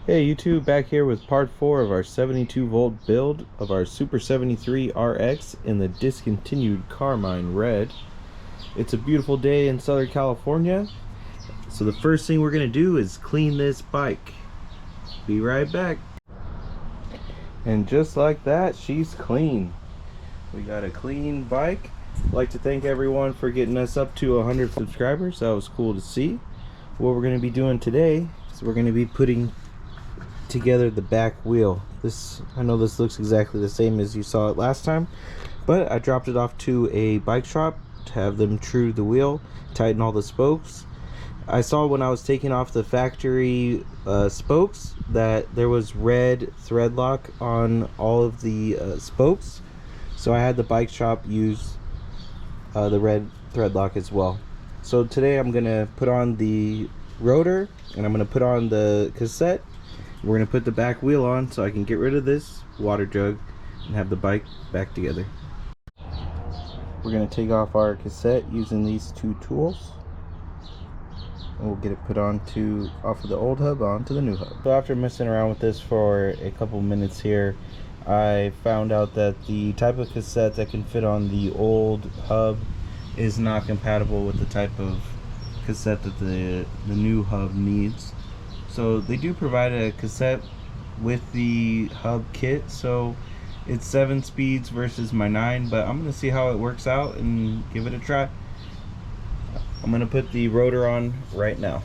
Hey YouTube, back here with part 4 of our 72 volt build of our Super 73 RX in the discontinued Carmine Red. It's a beautiful day in Southern California, so the first thing we're going to do is clean this bike. Be right back. And just like that, she's clean. We got a clean bike. I'd like to thank everyone for getting us up to 100 subscribers. That was cool to see. What we're going to be doing today is we're going to be putting together the back wheel. I know this looks exactly the same as you saw it last time, but I dropped it off to a bike shop to have them true the wheel, tighten all the spokes. I saw when I was taking off the factory spokes that there was red thread lock on all of the spokes, so I had the bike shop use the red thread lock as well. So today I'm gonna put on the rotor and I'm gonna put on the cassette. We're gonna put the back wheel on so I can get rid of this water jug and have the bike back together. We're gonna take off our cassette using these two tools, and we'll get it put off of the old hub onto the new hub. So after messing around with this for a couple minutes here, I found out that the type of cassette that can fit on the old hub is not compatible with the type of cassette that the new hub needs. So they do provide a cassette with the hub kit, so it's 7 speeds versus my 9, but I'm gonna see how it works out and give it a try. I'm gonna put the rotor on right now.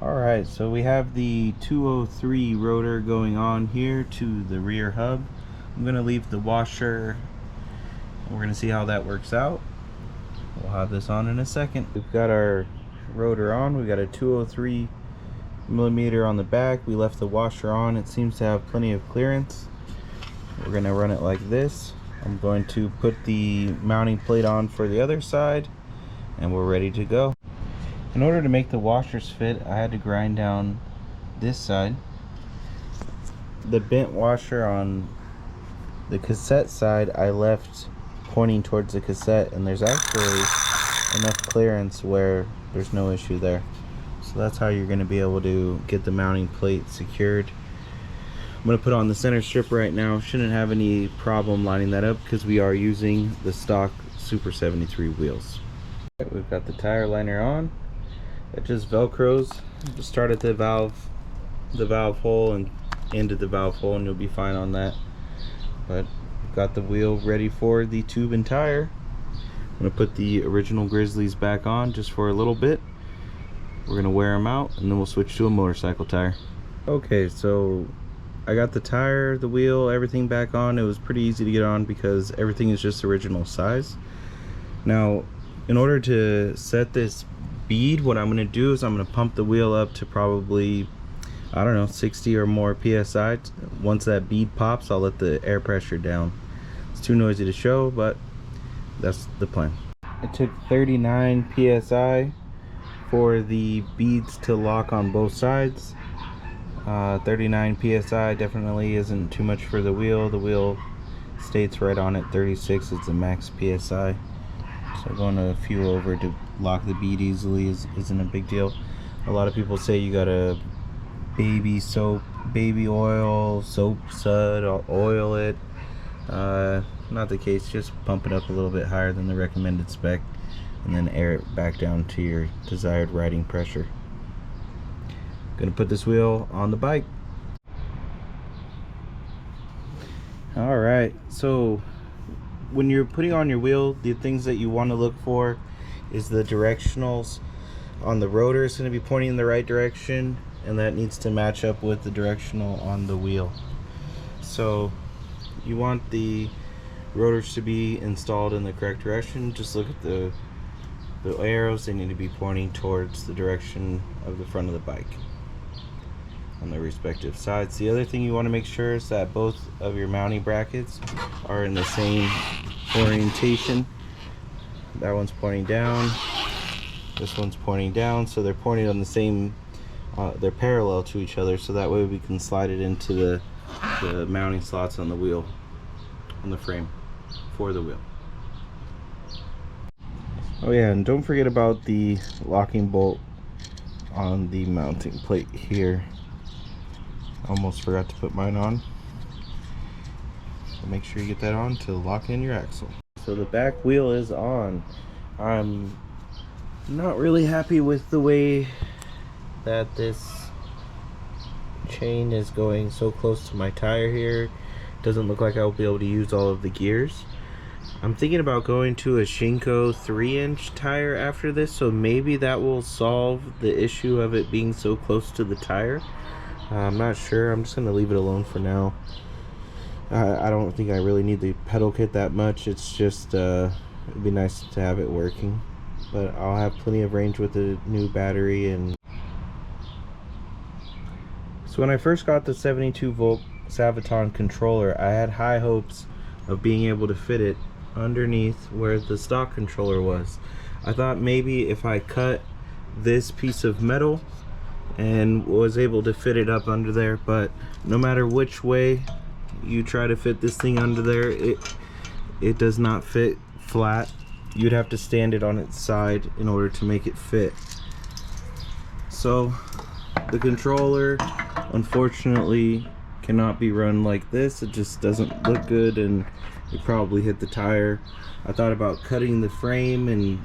Alright, so we have the 203 rotor going on here to the rear hub. I'm gonna leave the washer. We're gonna see how that works out. We'll have this on in a second. We've got our rotor on. We got a 203 millimeter on the back. We left the washer on. It seems to have plenty of clearance. We're gonna run it like this. I'm going to put the mounting plate on for the other side, and we're ready to go. In order to make the washers fit, I had to grind down this side. The bent washer on the cassette side I left pointing towards the cassette, and there's actually enough clearance where there's no issue there. So that's how you're going to be able to get the mounting plate secured. I'm going to put on the center strip right now. Shouldn't have any problem lining that up because we are using the stock Super 73 wheels. Right, we've got the tire liner on. It just velcros. Just start at the valve hole and end at the valve hole, and you'll be fine on that. But we've got the wheel ready for the tube and tire. I'm gonna put the original Grizzlies back on just for a little bit. We're gonna wear them out, and then we'll switch to a motorcycle tire. Okay, so I got the tire, the wheel, everything back on. It was pretty easy to get on because everything is just original size. Now, in order to set this bead, what I'm going to do is I'm going to pump the wheel up to probably, I don't know, 60 or more psi. Once that bead pops, I'll let the air pressure down. It's too noisy to show, but that's the plan. It took 39 psi for the beads to lock on both sides. 39 psi definitely isn't too much for the wheel. The wheel states right on it 36 is the max psi. So going a few over to lock the bead easily isn't a big deal. A lot of people say you gotta baby oil, soap sud, or oil it. Not the case. Just pump it up a little bit higher than the recommended spec and then air it back down to your desired riding pressure. Gonna put this wheel on the bike. Alright, so when you're putting on your wheel, the things that you want to look for is the directionals on the rotor is going to be pointing in the right direction, and that needs to match up with the directional on the wheel. So you want the rotors to be installed in the correct direction. Just look at the arrows. They need to be pointing towards the direction of the front of the bike on the respective sides. The other thing you want to make sure is that both of your mounting brackets are in the same orientation. That one's pointing down, this one's pointing down, so they're pointing on the same, they're parallel to each other, so that way we can slide it into the mounting slots on the wheel, on the frame for the wheel. Oh yeah, and don't forget about the locking bolt on the mounting plate here. Almost forgot to put mine on. So make sure you get that on to lock in your axle. So the back wheel is on. I'm not really happy with the way that this chain is going so close to my tire here. Doesn't look like I'll be able to use all of the gears. I'm thinking about going to a Shinko 3-inch tire after this, so maybe that will solve the issue of it being so close to the tire. I'm not sure. I'm just going to leave it alone for now. I don't think I really need the pedal kit that much. It's just it'd be nice to have it working, but I'll have plenty of range with the new battery. And so when I first got the 72 volt Saviton controller, I had high hopes of being able to fit it underneath where the stock controller was. I thought maybe if I cut this piece of metal and was able to fit it up under there, but no matter which way you try to fit this thing under there, it does not fit flat. You'd have to stand it on its side in order to make it fit. So the controller unfortunately cannot be run like this. It just doesn't look good, and it probably hit the tire. I thought about cutting the frame and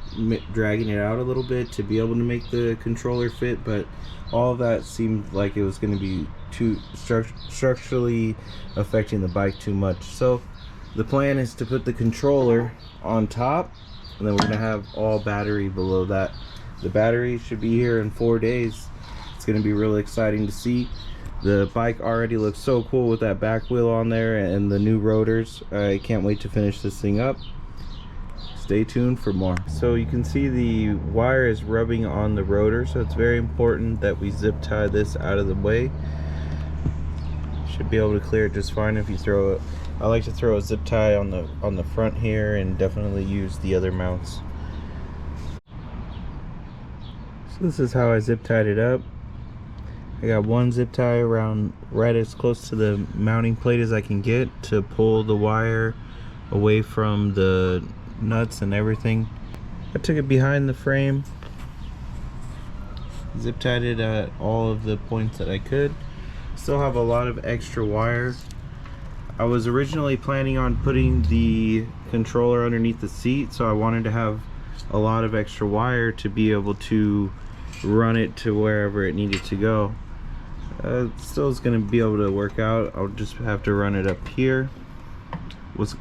dragging it out a little bit to be able to make the controller fit, but all of that seemed like it was going to be too structurally affecting the bike too much. So the plan is to put the controller on top, and then we're going to have all battery below that. The battery should be here in 4 days. It's going to be really exciting to see. The bike already looks so cool with that back wheel on there and the new rotors. I can't wait to finish this thing up. Stay tuned for more. So you can see the wire is rubbing on the rotor, so it's very important that we zip tie this out of the way. Should be able to clear it just fine if you throw it. I like to throw a zip tie on the front here, and definitely use the other mounts. So this is how I zip tied it up. I got one zip tie around right as close to the mounting plate as I can get to pull the wire away from the nuts and everything. I took it behind the frame, zip tied it at all of the points that I could. Still have a lot of extra wire. I was originally planning on putting the controller underneath the seat, so I wanted to have a lot of extra wire to be able to run it to wherever it needed to go. Still is going to be able to work out. I'll just have to run it up here.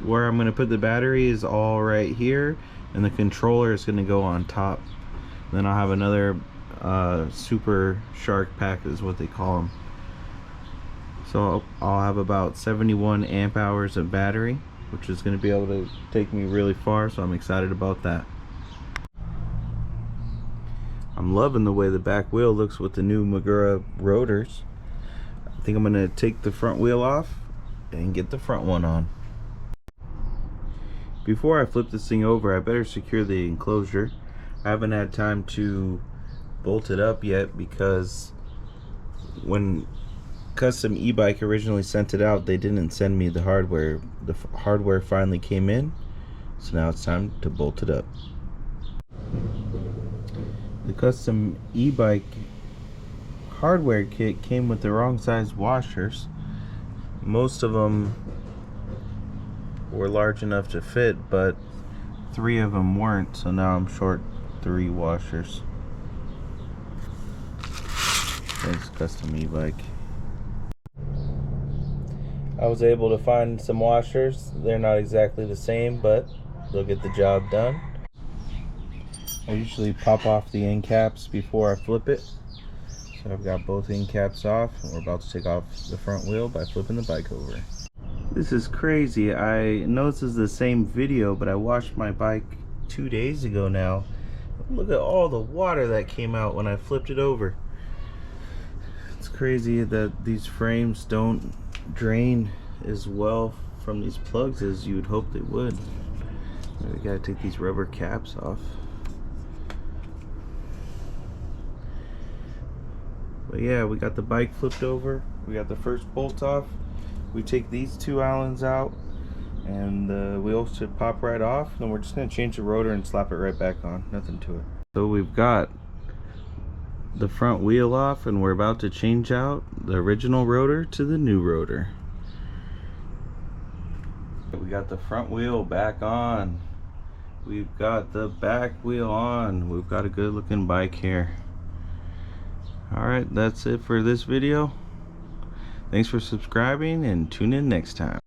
Where I'm going to put the battery is all right here, and the controller is going to go on top. Then I'll have another super shark pack is what they call them. So I'll have about 71 amp hours of battery, which is going to be able to take me really far, so I'm excited about that. I'm loving the way the back wheel looks with the new Magura rotors. I think I'm going to take the front wheel off and get the front one on. Before I flip this thing over, I better secure the enclosure. I haven't had time to bolt it up yet, because when Custom e-bike originally sent it out, they didn't send me the hardware. The hardware finally came in, so now it's time to bolt it up. The Custom e-bike hardware kit came with the wrong size washers. Most of them were large enough to fit, but 3 of them weren't, so now I'm short 3 washers. Thanks, Custom e-bike. I was able to find some washers. They're not exactly the same, but they'll get the job done. I usually pop off the end caps before I flip it. So I've got both end caps off, and we're about to take off the front wheel by flipping the bike over. This is crazy. I know this is the same video, but I washed my bike 2 days ago now. Look at all the water that came out when I flipped it over. It's crazy that these frames don't drain as well from these plugs as you would hope they would. We gotta take these rubber caps off. But yeah, we got the bike flipped over. We got the first bolt off. We take these 2 Allens out, and the wheels should pop right off. And we're just gonna change the rotor and slap it right back on. Nothing to it. So we've got the front wheel off, and we're about to change out the original rotor to the new rotor. We got the front wheel back on. We've got the back wheel on. We've got a good looking bike here. Alright, that's it for this video. Thanks for subscribing, and tune in next time.